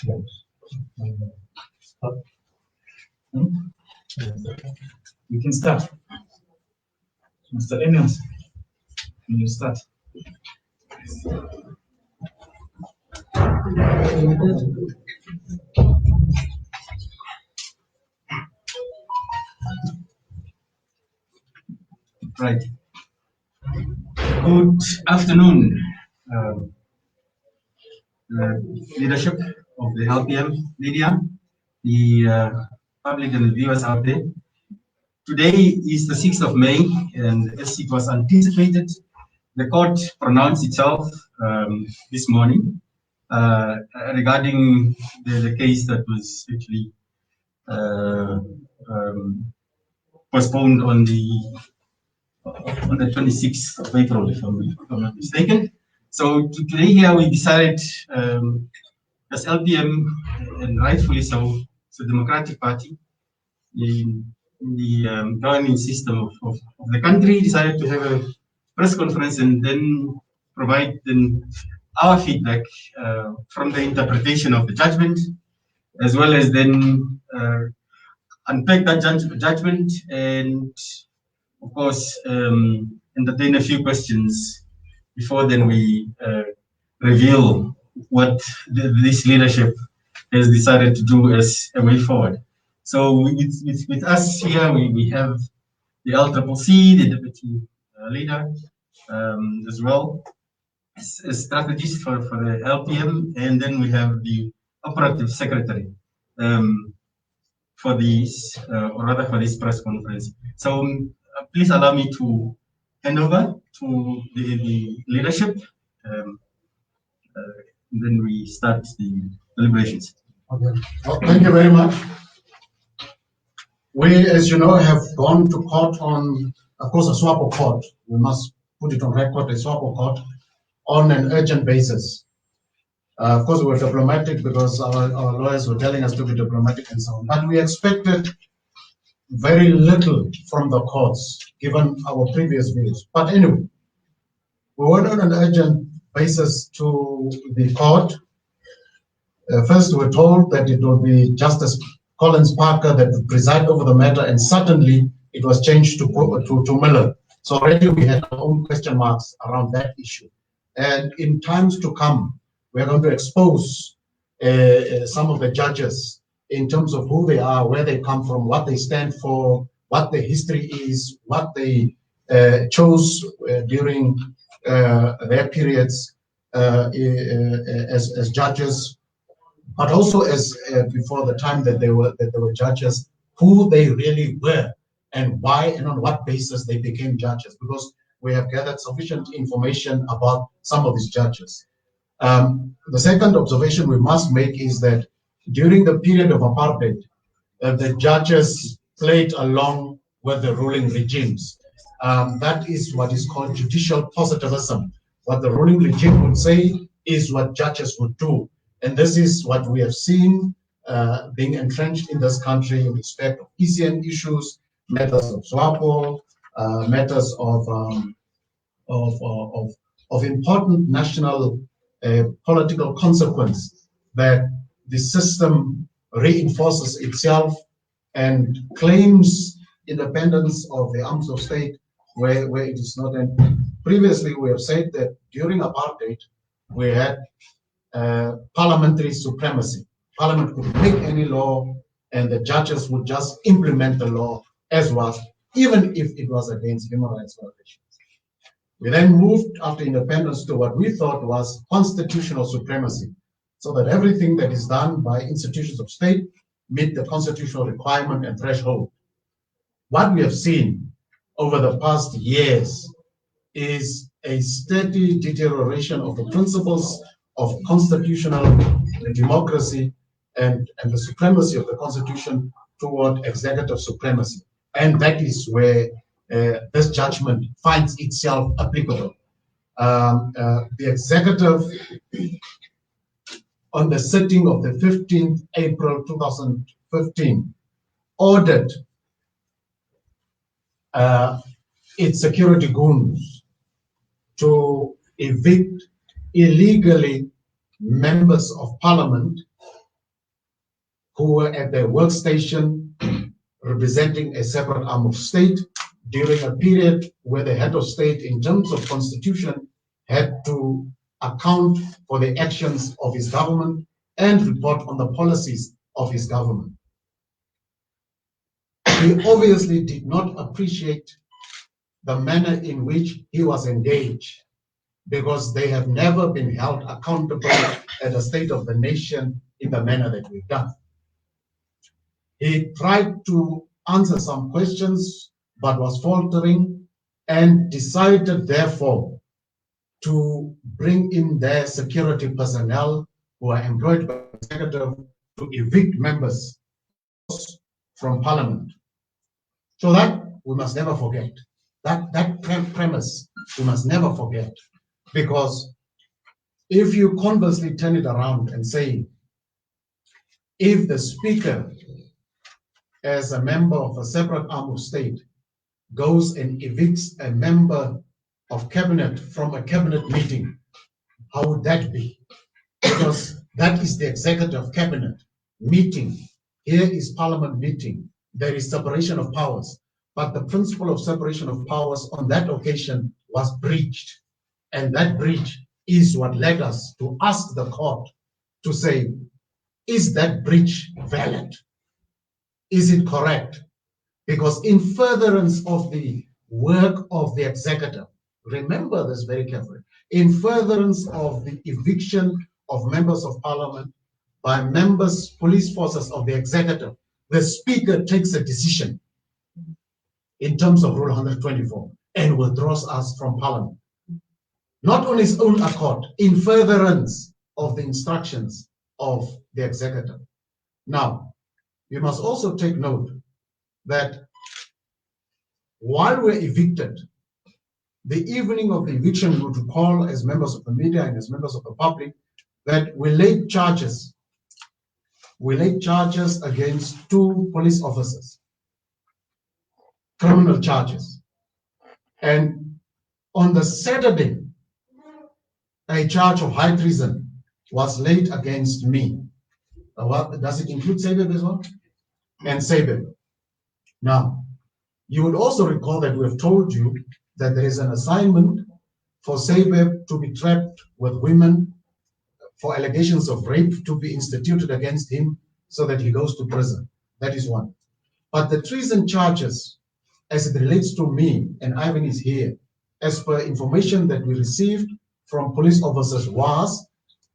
Start. You can start. Mr. Enios, can you start? Right. Good afternoon, leadership of the LPM media, the public and the viewers out there. Today is the 6th of May, and as it was anticipated, the court pronounced itself this morning regarding the case that was actually postponed on the 26th of April, if I'm not mistaken. So today here we decided, as LPM, and rightfully so, it's a democratic party, in the governing system of the country, decided to have a press conference and then provide our feedback from the interpretation of the judgment, as well as then unpack that judgment and, of course, entertain a few questions before then we reveal what this leadership has decided to do as a way forward. So with us here, we have the LCCC, the deputy leader, as well as a strategist for the LPM, and then we have the operative secretary for this, or rather for this press conference. So please allow me to hand over to the leadership, and then we start the deliberations. Okay. Well, thank you very much. We, as you know, have gone to court on, of course, a Swartbooi court. We must put it on record, a Swartbooi court, on an urgent basis. Of course, we were diplomatic because our lawyers were telling us to be diplomatic and so on. But we expected very little from the courts, given our previous views. But anyway, we went on an urgent basis to the court. First, we were told that it would be Justice Collins Parker that would preside over the matter, and suddenly it was changed to Miller. So already we had our own question marks around that issue. And in times to come, we're going to expose some of the judges in terms of who they are, where they come from, what they stand for, what their history is, what they chose during their periods as judges, but also as before the time that they were judges, who they really were and why and on what basis they became judges, because we have gathered sufficient information about some of these judges. The second observation we must make is that during the period of apartheid, the judges played along with the ruling regimes. That is what is called judicial positivism. What the ruling regime would say is what judges would do. And this is what we have seen being entrenched in this country in respect of ECN issues, matters of Swartbooi, matters of important national political consequence, that the system reinforces itself and claims independence of the arms of state where it is not. And previously we have said that during apartheid we had parliamentary supremacy. Parliament could make any law and the judges would just implement the law as was, even if it was against human rights violations. We then moved after independence to what we thought was constitutional supremacy, so that everything that is done by institutions of state meet the constitutional requirement and threshold. What we have seen over the past years is a steady deterioration of the principles of constitutional democracy and the supremacy of the constitution toward executive supremacy. And that is where this judgment finds itself applicable. The executive, on the sitting of the 15th April 2015, ordered its security goons to evict illegally members of parliament who were at their workstation representing a separate arm of state during a period where the head of state, in terms of constitution, had to account for the actions of his government and report on the policies of his government. He obviously did not appreciate the manner in which he was engaged, because they have never been held accountable at the state of the nation in the manner that we've done. He tried to answer some questions, but was faltering, and decided, therefore, to bring in their security personnel who are employed by the executive to evict members from parliament. So that we must never forget. That premise we must never forget, because if you conversely turn it around and say, if the speaker, as a member of a separate arm of state, goes and evicts a member of cabinet from a cabinet meeting, how would that be? Because that is the executive cabinet meeting. Here is parliament meeting. There is separation of powers. But the principle of separation of powers on that occasion was breached. And that breach is what led us to ask the court to say, is that breach valid? Is it correct? Because in furtherance of the work of the executive, remember this very carefully, in furtherance of the eviction of members of parliament by members, police forces of the executive, the speaker takes a decision in terms of Rule 124 and withdraws us from parliament. Not on his own accord, in furtherance of the instructions of the executive. Now, you must also take note that while we're evicted, the evening of the eviction, we would recall as members of the media and as members of the public that we laid charges. We laid charges against 2 police officers, criminal charges. And on the Saturday, a charge of high treason was laid against me. What does it include Sebeb as well? And Sebeb. Now, you would also recall that we have told you that there is an assignment for Sebeb to be trapped with women, for allegations of rape to be instituted against him so that he goes to prison. That is one. But the treason charges, as it relates to me, and Ivan is here, as per information that we received from police officers, was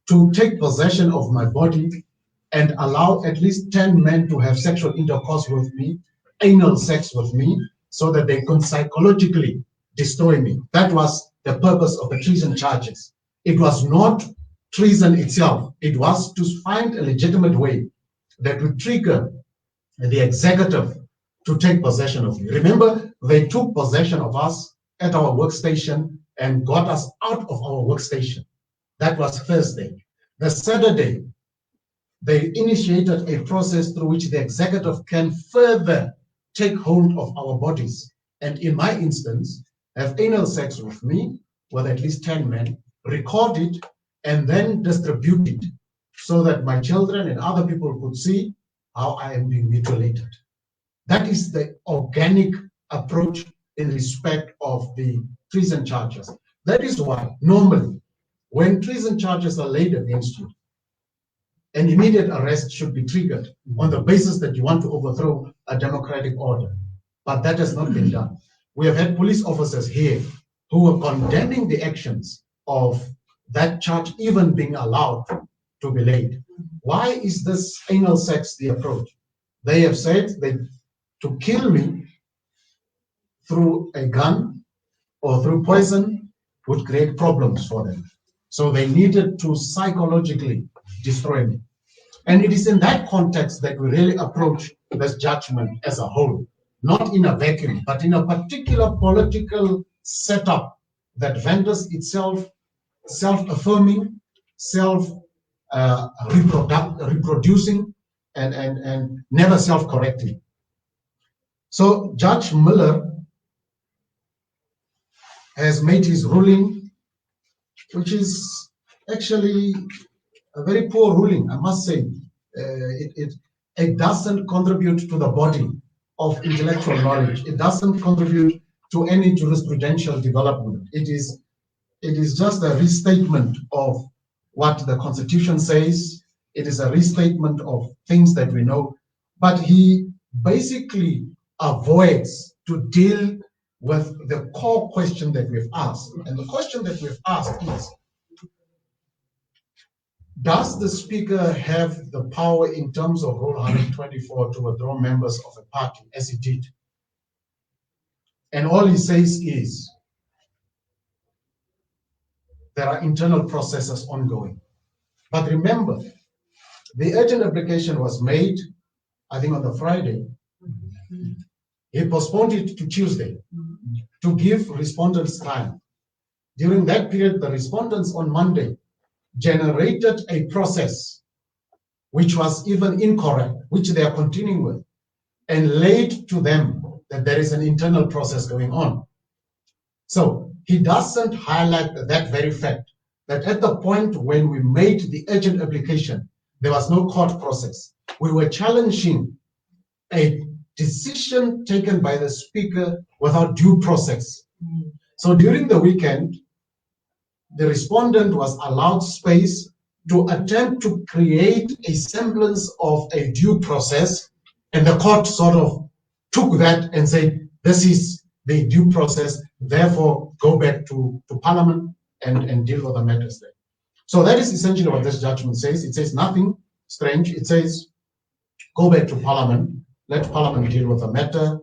to take possession of my body and allow at least 10 men to have sexual intercourse with me, anal sex with me, so that they could psychologically destroy me. That was the purpose of the treason charges. It was not treason itself. It was to find a legitimate way that would trigger the executive to take possession of me. Remember, they took possession of us at our workstation and got us out of our workstation. That was Thursday. The Saturday, they initiated a process through which the executive can further take hold of our bodies, and in my instance, have anal sex with me, with at least 10 men, record it, and then distribute it so that my children and other people could see how I am being mutilated. That is the organic approach in respect of the treason charges. That is why, normally, when treason charges are laid against you, an immediate arrest should be triggered on the basis that you want to overthrow a democratic order. But that has not been done. We have had police officers here who are condemning the actions of that charge even being allowed to be laid. Why is this anal sex the approach? They have said that to kill me through a gun or through poison would create problems for them. So they needed to psychologically destroy me. And it is in that context that we really approach this judgment as a whole, not in a vacuum, but in a particular political setup that renders itself self-affirming, reproducing, and never self-correcting. So Judge Miller has made his ruling, which is actually a very poor ruling, I must say. it doesn't contribute to the body of intellectual knowledge. It doesn't contribute to any jurisprudential development. It is just a restatement of what the Constitution says. It is a restatement of things that we know, but he basically avoids to deal with the core question that we've asked. And the question that we've asked is, does the Speaker have the power in terms of Rule 124 to withdraw members of a party, as he did? And all he says is, there are internal processes ongoing. But remember, the urgent application was made, I think, on the Friday. He postponed it to Tuesday to give respondents time. During that period, the respondents on Monday generated a process which was even incorrect, which they are continuing with, and laid to them that there is an internal process going on. So he doesn't highlight that very fact, that at the point when we made the urgent application, there was no court process. We were challenging a decision taken by the Speaker without due process. So during the weekend, the respondent was allowed space to attempt to create a semblance of a due process, and the court sort of took that and said, this is the due process, therefore go back to Parliament and deal with the matters there. So that is essentially what this judgment says. It says nothing strange. It says, go back to Parliament, let Parliament deal with the matter,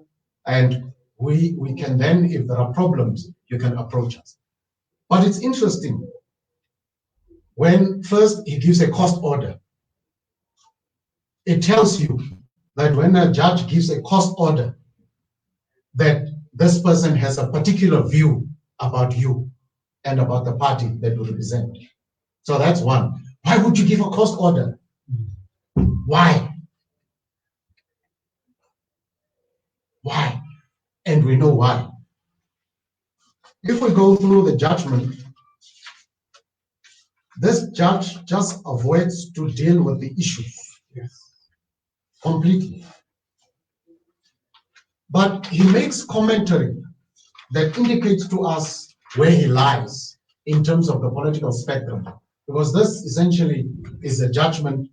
and we can then, if there are problems, you can approach us. But it's interesting, when first he gives a cost order, it tells you that when a judge gives a cost order, that this person has a particular view about you and about the party that you represent. So that's one. Why would you give a cost order? Why? Why? And we know why. If we go through the judgment, this judge just avoids to deal with the issues completely. But he makes commentary that indicates to us where he lies in terms of the political spectrum, because this essentially is a judgment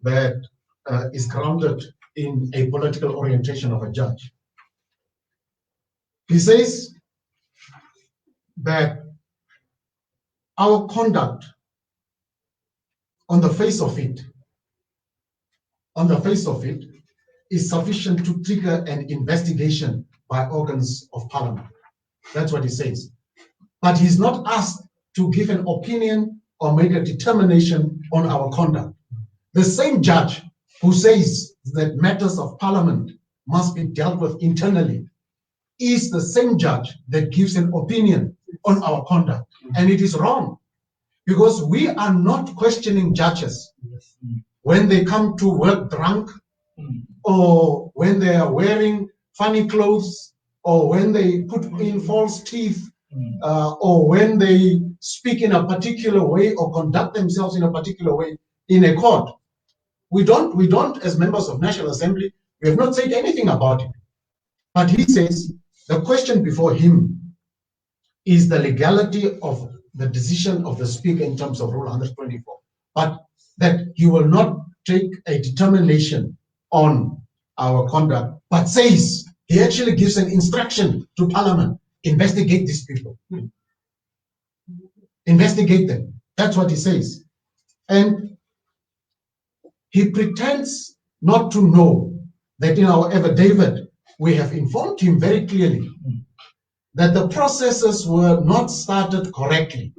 that is grounded in a political orientation of a judge. He says that our conduct on the face of it is sufficient to trigger an investigation by organs of Parliament. That's what he says. But he's not asked to give an opinion or make a determination on our conduct. The same judge who says that matters of Parliament must be dealt with internally is the same judge that gives an opinion on our conduct. And it is wrong, because we are not questioning judges when they come to work drunk, or when they are wearing funny clothes, or when they put in false teeth, or when they speak in a particular way or conduct themselves in a particular way in a court. We don't, as members of National Assembly, we have not said anything about it. But he says the question before him is the legality of the decision of the Speaker in terms of Rule 124, but that he will not take a determination on our conduct, but says he actually gives an instruction to Parliament: investigate these people, investigate them. That's what he says. And he pretends not to know that in our affidavit we have informed him very clearly that the processes were not started correctly.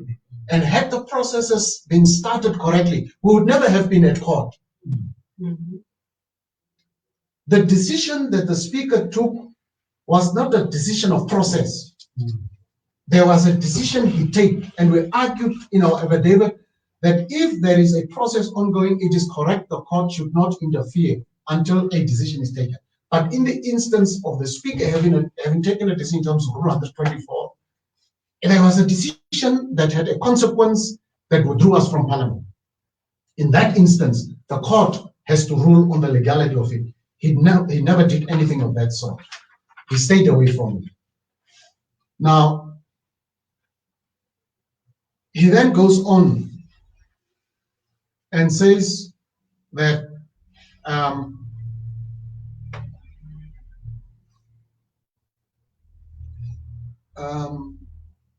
And had the processes been started correctly, we would never have been at court. The decision that the Speaker took was not a decision of process. There was a decision he took, and we argued in our affidavit that if there is a process ongoing, it is correct, the court should not interfere until a decision is taken. But in the instance of the Speaker having taken a decision in terms of Rule 124, there was a decision that had a consequence that withdrew us from Parliament. In that instance, the court has to rule on the legality of it. He never did anything of that sort. He stayed away from it. Now, he then goes on and says that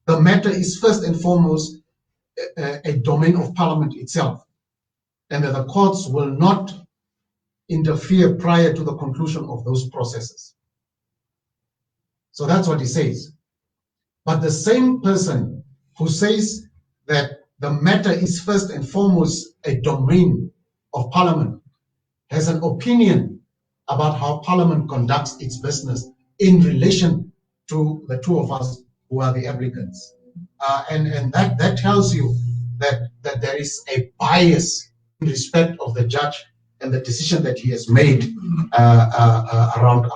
the matter is first and foremost a domain of Parliament itself, and that the courts will not interfere prior to the conclusion of those processes. So that's what he says. But the same person who says that the matter is first and foremost a domain of Parliament has an opinion about how Parliament conducts its business in relation to the two of us who are the applicants. And that tells you that there is a bias in respect of the judge and the decision that he has made around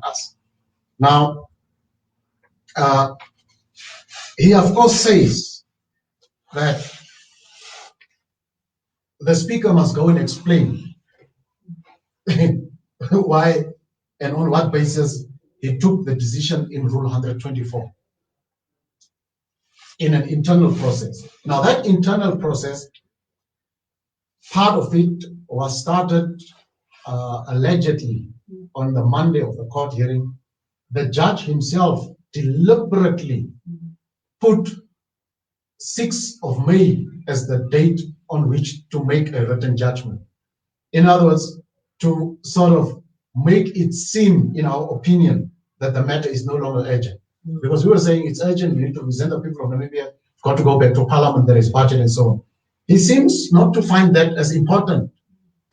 us. Now, he of course says that the Speaker must go and explain why and on what basis he took the decision in Rule 124 in an internal process. Now, that internal process, part of it was started allegedly on the Monday of the court hearing. The judge himself deliberately put 6th of May as the date on which to make a written judgment. In other words, to sort of make it seem, in our opinion, that the matter is no longer urgent. Because we were saying it's urgent, we need to present the people of Namibia, got to go back to Parliament, there is budget and so on. He seems not to find that as important,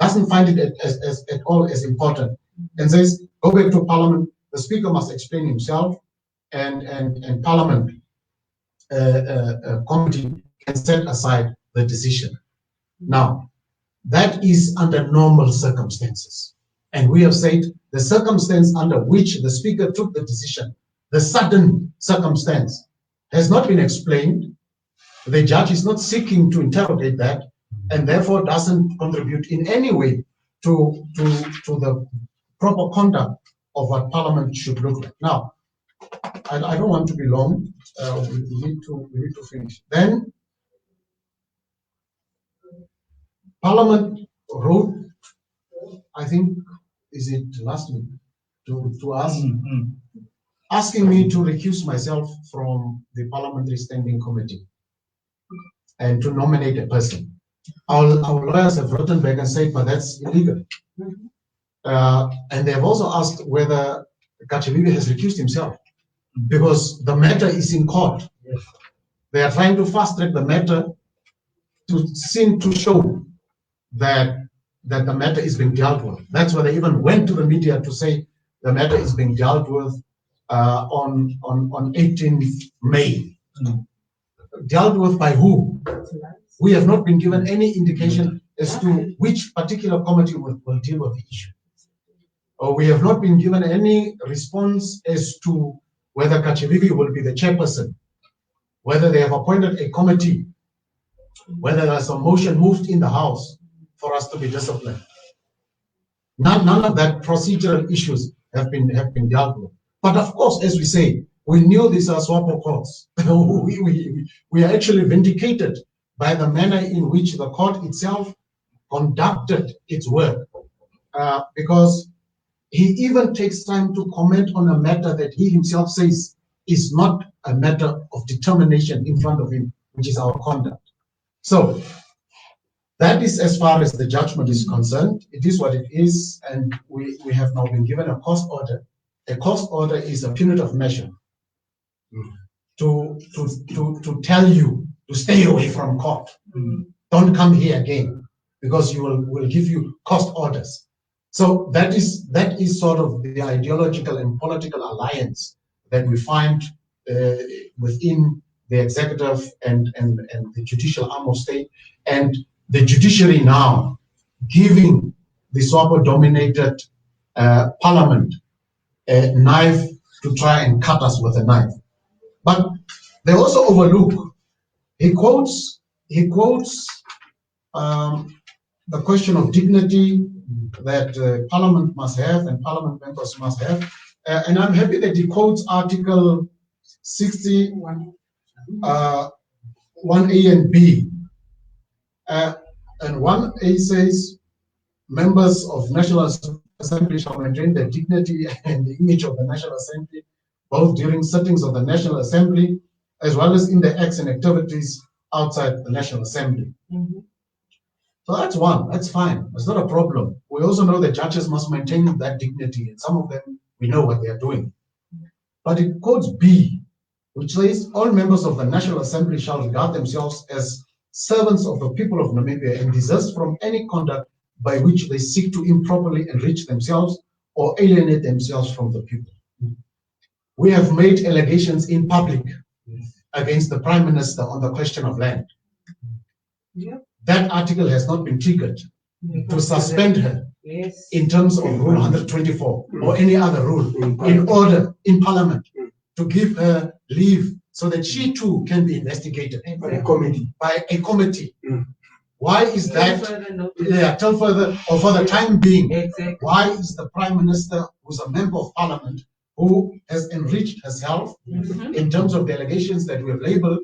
doesn't find it as at all as important, and says, go back to Parliament, the Speaker must explain himself, and Parliament committee can set aside the decision. Now, that is under normal circumstances. And we have said the circumstance under which the Speaker took the decision, the sudden circumstance, has not been explained. The judge is not seeking to interrogate that, and therefore doesn't contribute in any way to the proper conduct of what Parliament should look like. Now, I don't want to be long. We need to finish. Then Parliament wrote, I think, is it last week, to us, asking me to recuse myself from the Parliamentary Standing Committee and to nominate a person. Our lawyers have written back and said, but that's illegal. And they have also asked whether Kachivivi has recused himself, because the matter is in court. Yes. They are trying to fast track the matter to seem to show that the matter is being dealt with. That's why they even went to the media to say the matter is being dealt with on 18th May. Dealt with by who? We have not been given any indication as to which particular committee will deal with the issue. Or we have not been given any response as to whether Kachivivi will be the chairperson, whether they have appointed a committee, whether there's a motion moved in the House for us to be disciplined. None of that procedural issues have been dealt with. But of course, as we say, we knew these are Swartbooi courts. we are actually vindicated by the manner in which the court itself conducted its work, because he even takes time to comment on a matter that he himself says is not a matter of determination in front of him, which is our conduct. So that is as far as the judgment is concerned. It is what it is, and we have now been given a cost order. A cost order is a punitive measure to tell you to stay away from court. Don't come here again, because we'll give you cost orders. So that is sort of the ideological and political alliance that we find within the executive and the judicial arm of state, and the judiciary now giving the Swartbooi-dominated Parliament a knife to try and cut us with a knife. But they also overlook. He quotes the question of dignity that Parliament must have and Parliament members must have. And I'm happy that he quotes Article 60, 1A and B. And 1A says, members of National Assembly shall maintain the dignity and the image of the National Assembly, both during sittings of the National Assembly, as well as in the acts and activities outside the National Assembly. So that's one, that's fine, that's not a problem. We also know that judges must maintain that dignity, and some of them, we know what they are doing. But it quotes B, which says, all members of the National Assembly shall regard themselves as servants of the people of Namibia and desist from any conduct by which they seek to improperly enrich themselves or alienate themselves from the people. We have made allegations in public against the Prime Minister on the question of land. That article has not been triggered to suspend her in terms of Rule 124 or any other rule in order in Parliament to give her leave so that she too can be investigated by a committee. Why is that? Till further, or for the time being, why is the Prime Minister, who's a member of Parliament, who has enriched herself in terms of the allegations that we have labeled,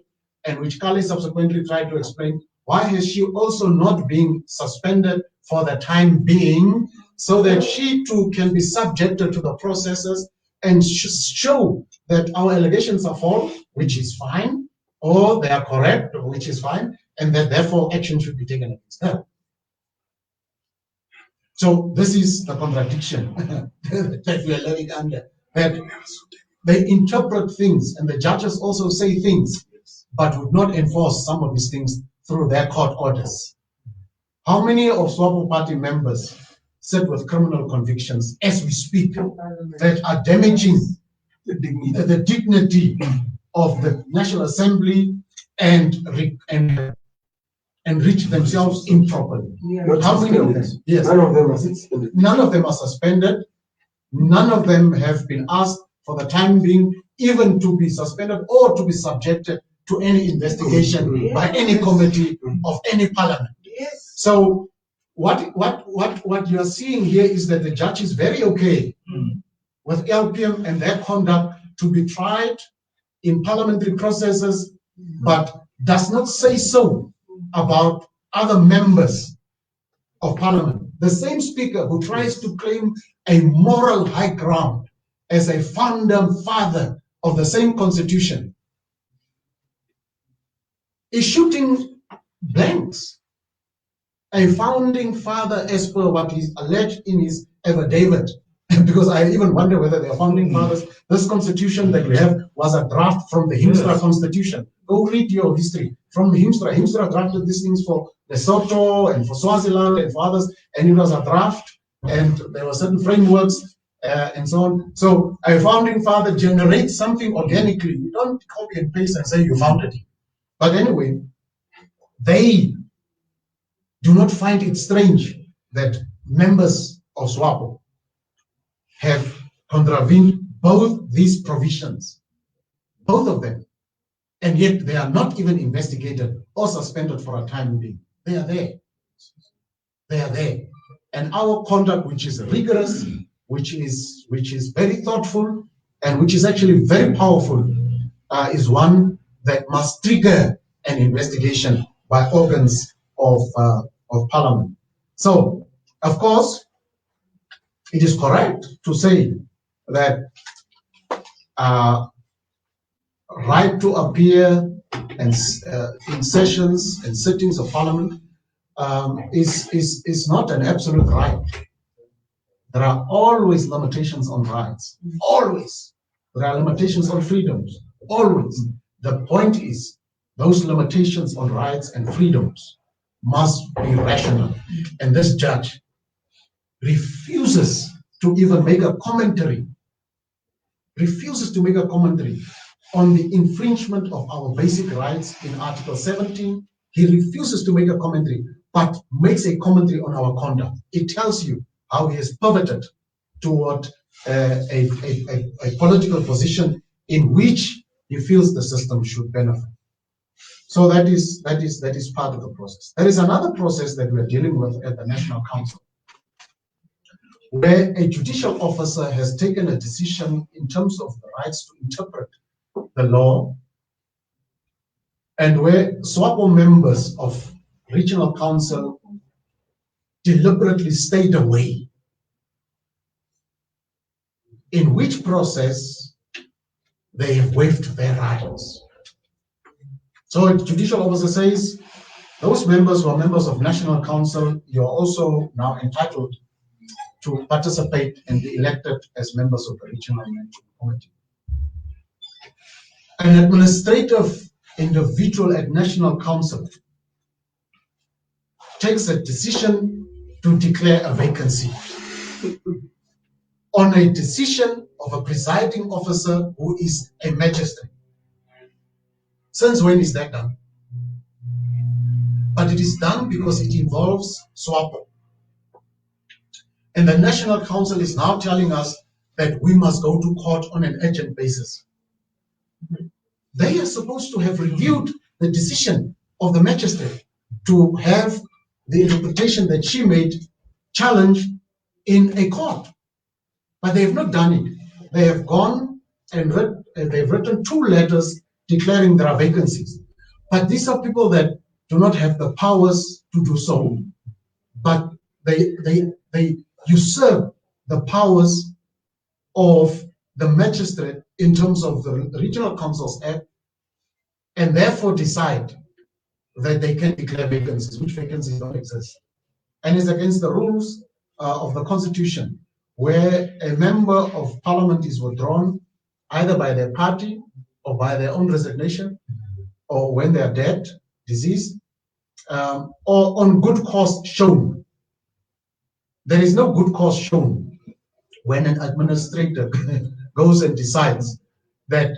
and which Kali subsequently tried to explain, why has she also not been suspended for the time being so that she too can be subjected to the processes and show that our allegations are false, which is fine, or they are correct, which is fine, and that therefore action should be taken against her. So this is the contradiction that we are living under, that they interpret things and the judges also say things, but would not enforce some of these things through their court orders. How many of Swartbooi Party members sit with criminal convictions as we speak that are damaging the dignity of the National Assembly and enrich themselves improperly? How many of them? Yes. None of them are suspended. None of them are suspended. None of them have been asked for the time being even to be suspended or to be subjected to any investigation by any committee of any parliament. So what you are seeing here is that the judge is very okay with LPM and their conduct to be tried in parliamentary processes, but does not say so about other members of parliament. The same speaker who tries to claim a moral high ground as a founder father of the same constitution is shooting blanks. A founding father, as per what is alleged in his affidavit, because I even wonder whether they are founding fathers. This constitution that we have was a draft from the Himstra constitution. Go read your history from Himstra. Himstra drafted these things for Lesotho and for Swaziland and for others, and it was a draft, and there were certain frameworks and so on. So a founding father generates something organically. You don't copy and paste and say you founded it. But anyway, they do not find it strange that members of Swartbooi have contravened both these provisions, both of them, and yet they are not even investigated or suspended for a time being. They are there. They are there. And our conduct, which is rigorous, which is very thoughtful, and which is actually very powerful, is one that must trigger an investigation by organs of parliament. So, of course, it is correct to say that right to appear and in sessions and sittings of parliament is not an absolute right. There are always limitations on rights. Always. There are limitations on freedoms. Always. The point is, those limitations on rights and freedoms must be rational. And this judge refuses to even make a commentary, on the infringement of our basic rights in Article 17. He refuses to make a commentary, but makes a commentary on our conduct. It tells you how he has pivoted toward a political position in which he feels the system should benefit. So that is part of the process. There is another process that we are dealing with at the National Council, where a judicial officer has taken a decision in terms of the rights to interpret the law, and where SWAPO members of regional council deliberately stayed away, in which process they have waived their rights. So a judicial officer says, those members who are members of National Council, you're also now entitled to participate and be elected as members of the Regional Management Committee. An administrative individual at National Council takes a decision to declare a vacancy on a decision of a presiding officer who is a magistrate. Since when is that done? But it is done because it involves SWAPO. And the National Council is now telling us that we must go to court on an urgent basis. They are supposed to have reviewed the decision of the magistrate to have the interpretation that she made challenged in a court. But they have not done it. They have gone and they've written 2 letters declaring there are vacancies. But these are people that do not have the powers to do so, but they usurp the powers of the magistrate in terms of the Regional Councils Act, and therefore decide that they can declare vacancies, which vacancies don't exist. And it's against the rules of the Constitution, where a member of parliament is withdrawn either by their party or by their own resignation, or when they are dead, deceased, or on good cause shown. There is no good cause shown when an administrator goes and decides that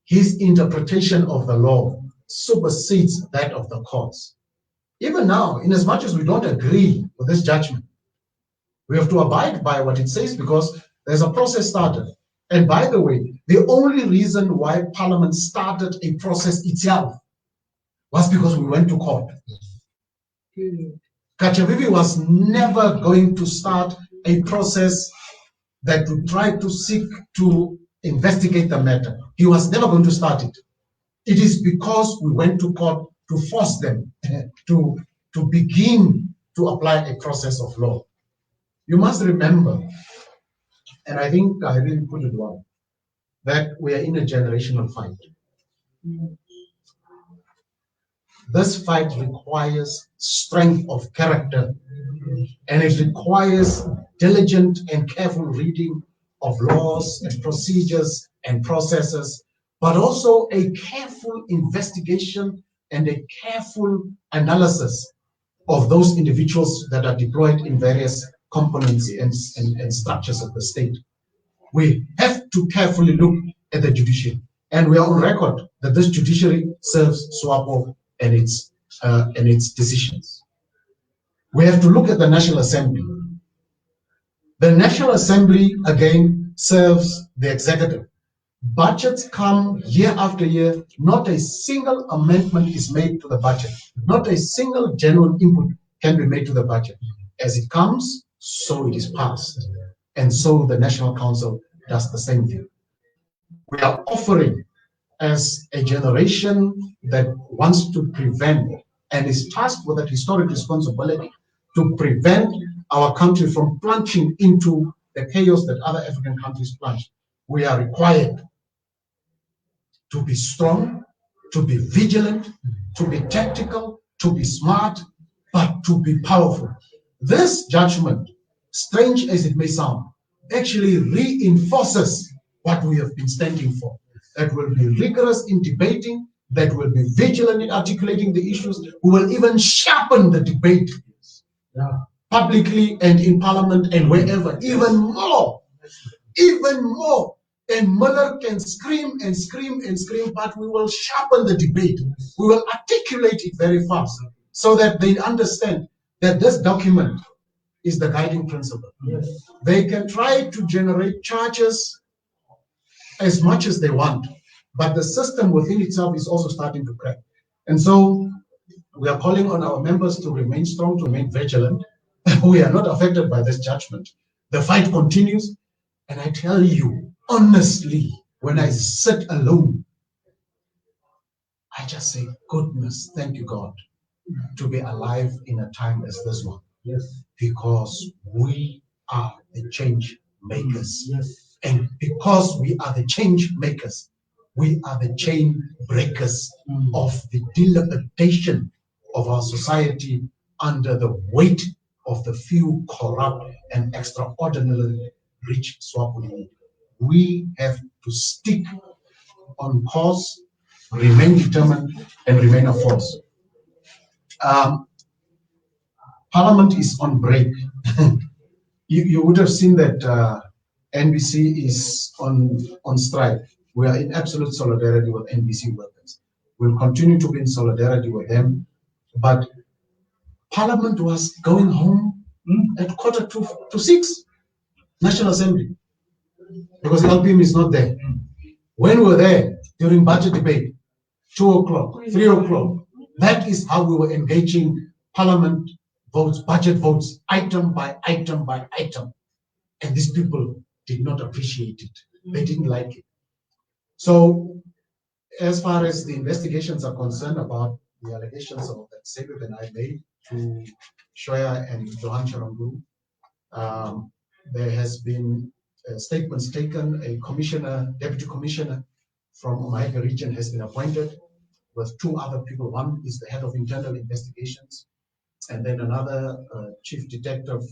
his interpretation of the law supersedes that of the courts. Even now, in as much as we don't agree with this judgment, we have to abide by what it says because there's a process started. And by the way, the only reason why Parliament started a process itself was because we went to court. Kachavivi was never going to start a process that would try to seek to investigate the matter. He was never going to start it. It is because we went to court to force them to begin to apply a process of law. You must remember, and I think I really put it well, that we are in a generational fight. This fight requires strength of character, and it requires diligent and careful reading of laws and procedures and processes, but also a careful investigation and a careful analysis of those individuals that are deployed in various components and structures of the state. We have to carefully look at the judiciary, and we are on record that this judiciary serves SWAPO and its decisions. We have to look at the National Assembly. The National Assembly, again, serves the executive. Budgets come year after year. Not a single amendment is made to the budget. Not a single genuine input can be made to the budget. As it comes, so it is passed. And so the National Council does the same thing. We are offering, as a generation that wants to prevent and is tasked with that historic responsibility to prevent our country from plunging into the chaos that other African countries plunged, we are required to be strong, to be vigilant, to be tactical, to be smart, but to be powerful. This judgment, strange as it may sound, actually reinforces what we have been standing for. That will be rigorous in debating, that will be vigilant in articulating the issues, who will even sharpen the debate publicly and in Parliament and wherever, even more. And Muller can scream and scream and scream, but we will sharpen the debate. We will articulate it very fast so that they understand that this document is the guiding principle. Yes. They can try to generate charges as much as they want, but the system within itself is also starting to crack. And so we are calling on our members to remain strong, to remain vigilant. We are not affected by this judgment. The fight continues. And I tell you, honestly, when I sit alone, I just say, goodness, thank you, God, to be alive in a time as this one. Yes. Because we are the change makers. Yes. And because we are the change makers, we are the chain breakers of the dilapidation of our society under the weight of the few corrupt and extraordinarily rich Swartbooi. We have to stick on course, remain determined, and remain a force. Parliament is on break. You would have seen that NBC is on strike. We are in absolute solidarity with NBC workers. We'll continue to be in solidarity with them. But Parliament was going home at 5:45, National Assembly, because the LPM is not there. When we were there during budget debate, 2 o'clock, 3 o'clock, that is how we were engaging Parliament votes, budget votes, item by item by item. And these people did not appreciate it. They didn't like it. So as far as the investigations are concerned about the allegations of that Sebeb and I made to Shoya and Johan Charangu, there has been statements taken. A commissioner, deputy commissioner from Omaiga region has been appointed with 2 other people. One is the head of internal investigations, and then another chief detective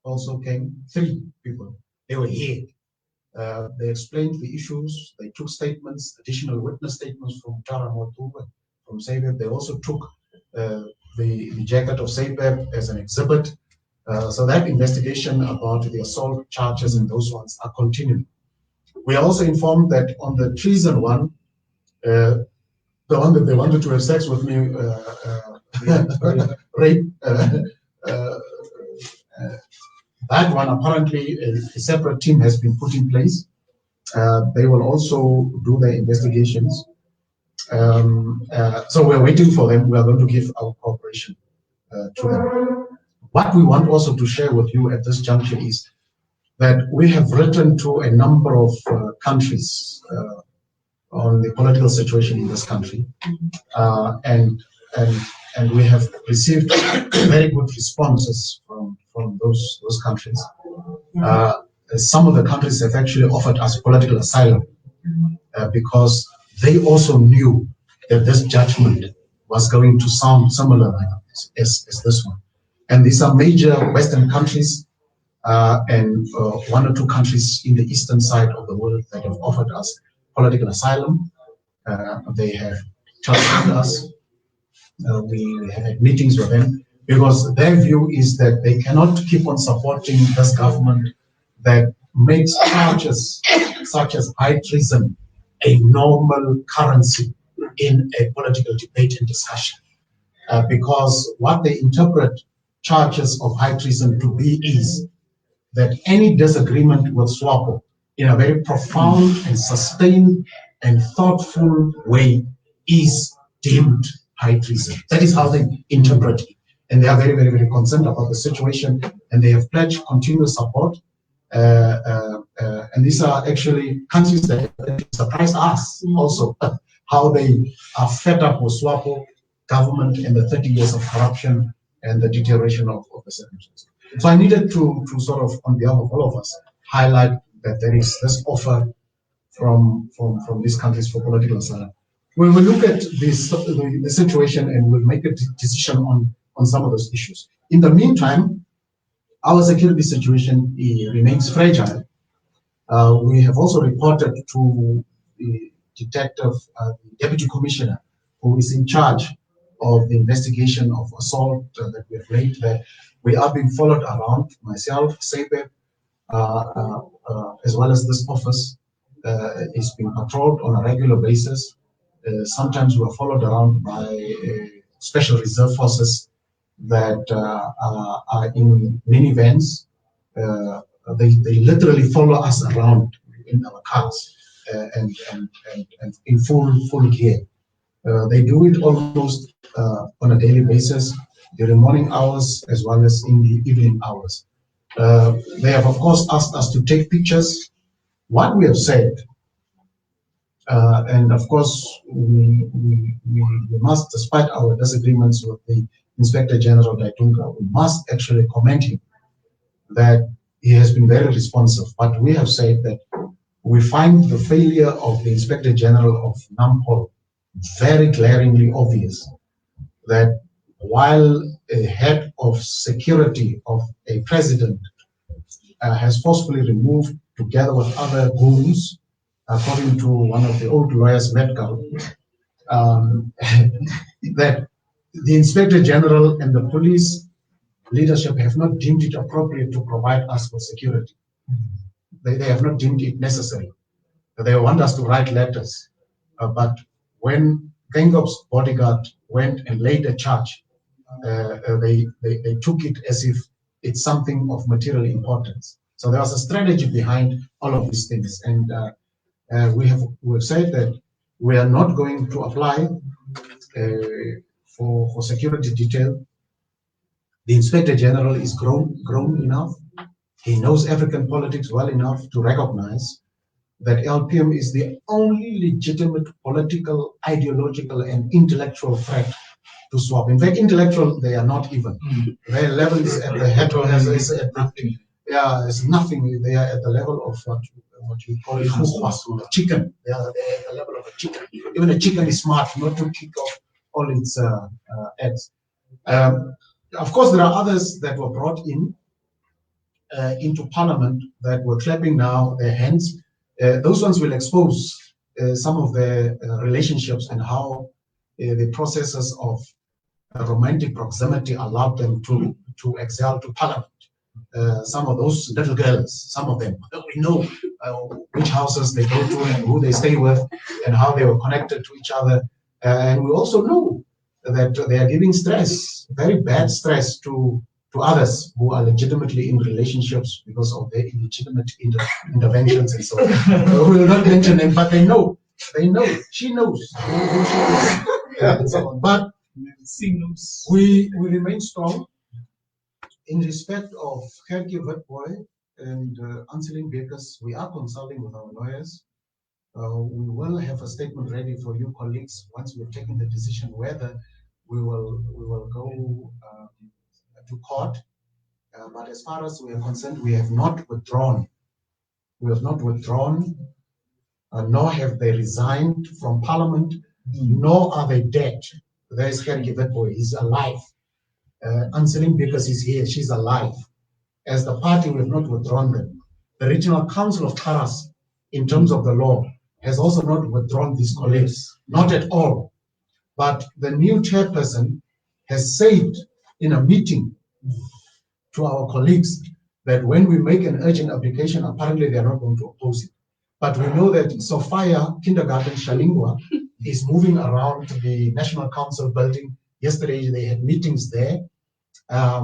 also came. 3 people. They were here. They explained the issues. They took statements, additional witness statements from Tara Motuba, from Sebeb. They also took the jacket of Sebeb as an exhibit. So that investigation about the assault charges and those ones are continuing. We are also informed that on the treason one, the one that they wanted to have sex with me, rape, that one apparently a separate team has been put in place. They will also do their investigations. So we're waiting for them. We are going to give our cooperation to them. What we want also to share with you at this juncture is that we have written to a number of countries on the political situation in this country, and we have received very good responses from those countries. Some of the countries have actually offered us political asylum because they also knew that this judgment was going to sound similar as this one. And these are major Western countries and 1 or 2 countries in the eastern side of the world that have offered us political asylum. They have trusted us. We have had meetings with them because their view is that they cannot keep on supporting this government that makes charges such as high treason a normal currency in a political debate and discussion. Because what they interpret charges of high treason to be is that any disagreement with SWAPO in a very profound and sustained and thoughtful way is deemed high treason. That is how they interpret it. And they are very, very, very concerned about the situation, and they have pledged continuous support. And these are actually countries that surprise us also, how they are fed up with SWAPO government and the 30 years of corruption and the deterioration of the circumstances. So I needed to sort of, on behalf of all of us, highlight that there is this offer from these countries for political asylum. When we look at this, the situation, and we'll make a decision on some of those issues. In the meantime, our security situation remains fragile. We have also reported to the detective, the deputy commissioner, who is in charge of the investigation of assault that we have made, that we are being followed around, myself, Sebeb, as well as this office is being patrolled on a regular basis. Sometimes we are followed around by special reserve forces that are in minivans. They literally follow us around in our cars and in full gear. They do it almost on a daily basis, during morning hours as well as in the evening hours. They have, of course, asked us to take pictures. What we have said, and of course, we must, despite our disagreements with the Inspector General Daitunga, we must actually commend him that he has been very responsive. But we have said that we find the failure of the Inspector General of NAMPOL very glaringly obvious, that while a head of security of a president has forcefully removed together with other goons, according to one of the old lawyers, Metcalf, that the Inspector General and the police leadership have not deemed it appropriate to provide us with security. They have not deemed it necessary. They want us to write letters. But when Gengob's bodyguard went and laid a charge, they took it as if it's something of material importance. So there was a strategy behind all of these things. And we have said that we are not going to apply for security detail. The Inspector General is grown enough. He knows African politics well enough to recognize that LPM is the only legitimate political, ideological, and intellectual threat to swap. In fact, intellectual, they are not even. Their level is at the head, is at nothing. Yeah, it's nothing. They are at the level of what you call it, a chicken. They are at the level of a chicken. Even a chicken is smart not to kick off all its eggs. Of course, there are others that were brought into Parliament that were clapping now their hands. Those ones will expose some of their relationships and how the processes of romantic proximity allowed them to excel to Parliament. Some of those little girls, some of them, we know which houses they go to and who they stay with and how they were connected to each other. And we also know that they are giving stress, very bad stress to others who are legitimately in relationships because of their illegitimate interventions and so on. We will not mention them, but they know. They know. She knows who she is. And so on. But we remain strong in respect of Gertjie Witbooi and Anseling Bekes. We are consulting with our lawyers. We will have a statement ready for you colleagues once we've taken the decision whether we will go to court. But as far as we are concerned, we have not withdrawn. We have not withdrawn, nor have they resigned from Parliament, nor are they dead. There is Gertjie Witbooi, he's alive. Anseling Bekes is here, she's alive. As the party, we have not withdrawn them. The Regional Council of Karas, in terms of the law, has also not withdrawn these colleagues, not at all. But the new chairperson has said in a meeting to our colleagues that when we make an urgent application, apparently they are not going to oppose it. But we know that Sophia Kindergarten Shalingwa is moving around the National Council building. Yesterday they had meetings there. I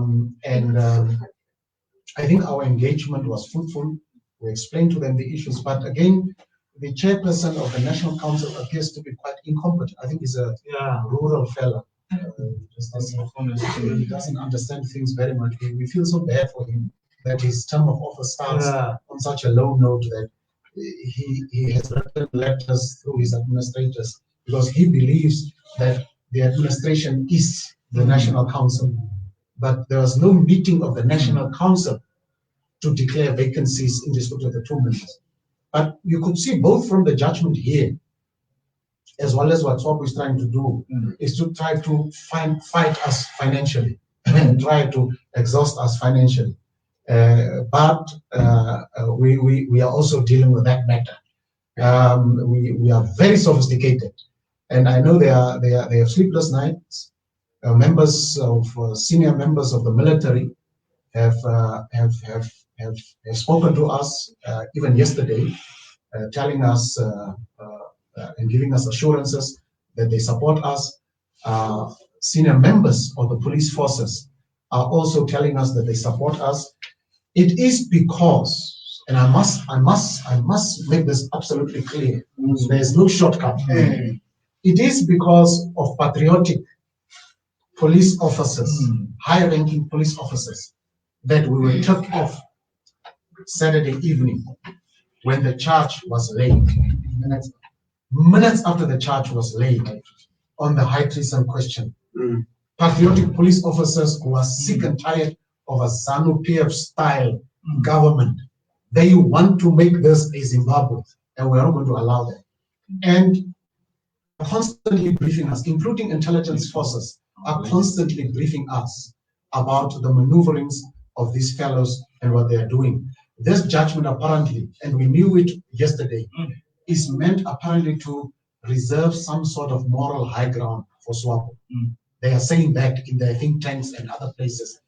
think our engagement was fruitful. We explained to them the issues, but again, the chairperson of the National Council appears to be quite incompetent. I think he's a rural fella. He doesn't understand things very much. We feel so bad for him that his term of office starts on such a low note that he has written letters through his administrators because he believes that the administration is the National Council. But there was no meeting of the National Council to declare vacancies in respect of the 2 members. But you could see both from the judgment here, as well as what Swartbooi is trying to do, is to try to fight us financially and try to exhaust us financially. But we are also dealing with that matter. We are very sophisticated, and I know they have sleepless nights. Senior members of the military have spoken to us even yesterday, telling us and giving us assurances that they support us. Senior members of the police forces are also telling us that they support us. It is because, and I must make this absolutely clear. There is no shortcut. It is because of patriotic police officers, high-ranking police officers, that we were tipped off Saturday evening when the charge was laid. Minutes after the charge was laid on the high treason question. Patriotic police officers who are sick and tired of a ZANU-PF style government. They want to make this a Zimbabwe, and we're not going to allow that. And constantly briefing us, including intelligence forces, are constantly briefing us about the maneuverings of these fellows and what they are doing. This judgment apparently, and we knew it yesterday, is meant apparently to reserve some sort of moral high ground for Swartbooi. They are saying that in their think tanks and other places,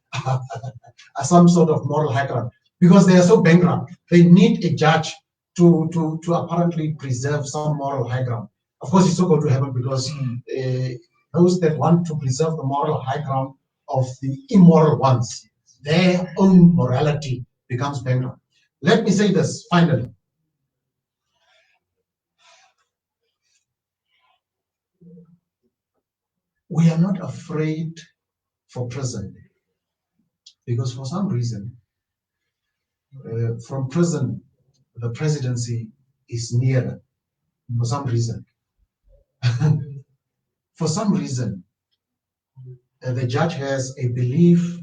some sort of moral high ground, because they are so bankrupt. They need a judge to apparently preserve some moral high ground. Of course, it's not going to happen because those that want to preserve the moral high ground of the immoral ones, their own morality becomes bankrupt. Let me say this finally. We are not afraid for prison because for some reason, from prison, the presidency is nearer. For some reason. For some reason, the judge has a belief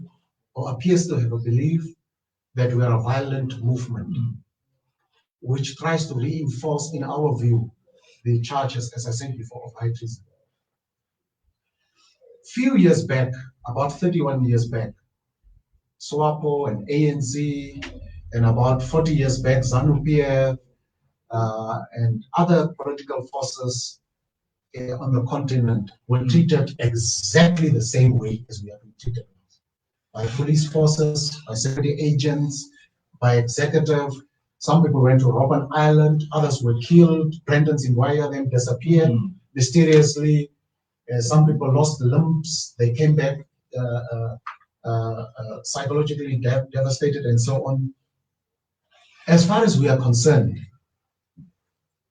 or appears to have a belief that we are a violent movement, which tries to reinforce, in our view, the charges, as I said before, of high treason. Few years back, about 31 years back, SWAPO and ANC, and about 40 years back, ZANU-PF, and other political forces on the continent were treated exactly the same way as we have been treated, by police forces, by security agents, by executive. Some people went to Robben Island, others were killed. Brendan Zimbabwe then disappeared mysteriously. Some people lost limbs, they came back psychologically devastated and so on. As far as we are concerned,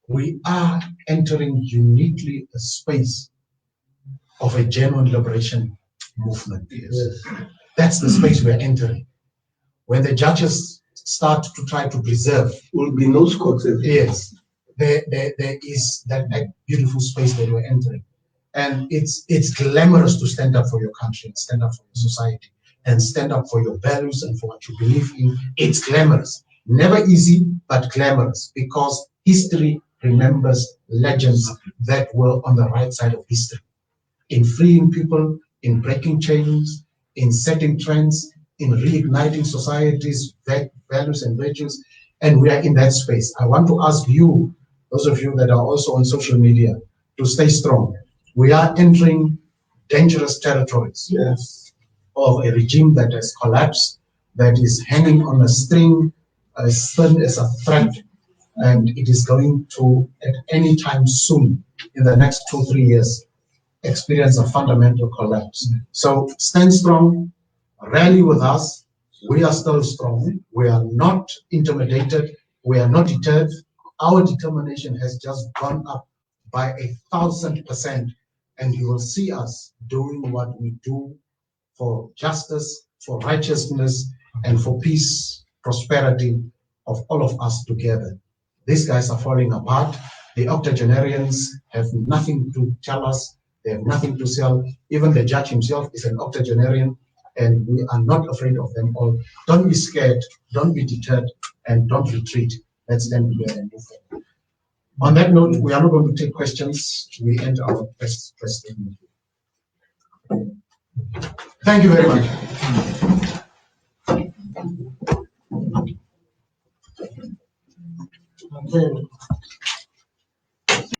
we are entering uniquely a space of a genuine liberation movement. Yes. That's the space we're entering. When the judges start to try to preserve, will be no Scots. Yes, there is that beautiful space that we're entering. And it's glamorous to stand up for your country and stand up for your society and stand up for your values and for what you believe in. It's glamorous. Never easy, but glamorous, because history remembers legends that were on the right side of history. In freeing people, in breaking chains, in setting trends, in reigniting society's values and virtues, and we are in that space. I want to ask you, those of you that are also on social media, to stay strong. We are entering dangerous territories, yes, of a regime that has collapsed, that is hanging on a string as thin as a thread, and it is going to, at any time soon, in the next 2-3 years, experience a fundamental collapse. So stand strong, rally with us. We are still strong. We are not intimidated. We are not deterred. Our determination has just gone up by 1,000%, and you will see us doing what we do for justice, for righteousness, and for peace, prosperity of all of us together. These guys are falling apart. The octogenarians have nothing to tell us. They have nothing to sell. Even the judge himself is an octogenarian, and we are not afraid of them all. Don't be scared, don't be deterred, and don't retreat. Let's stand together and move forward. On that note, we are not going to take questions. We end our press statement. Thank you very much. Okay.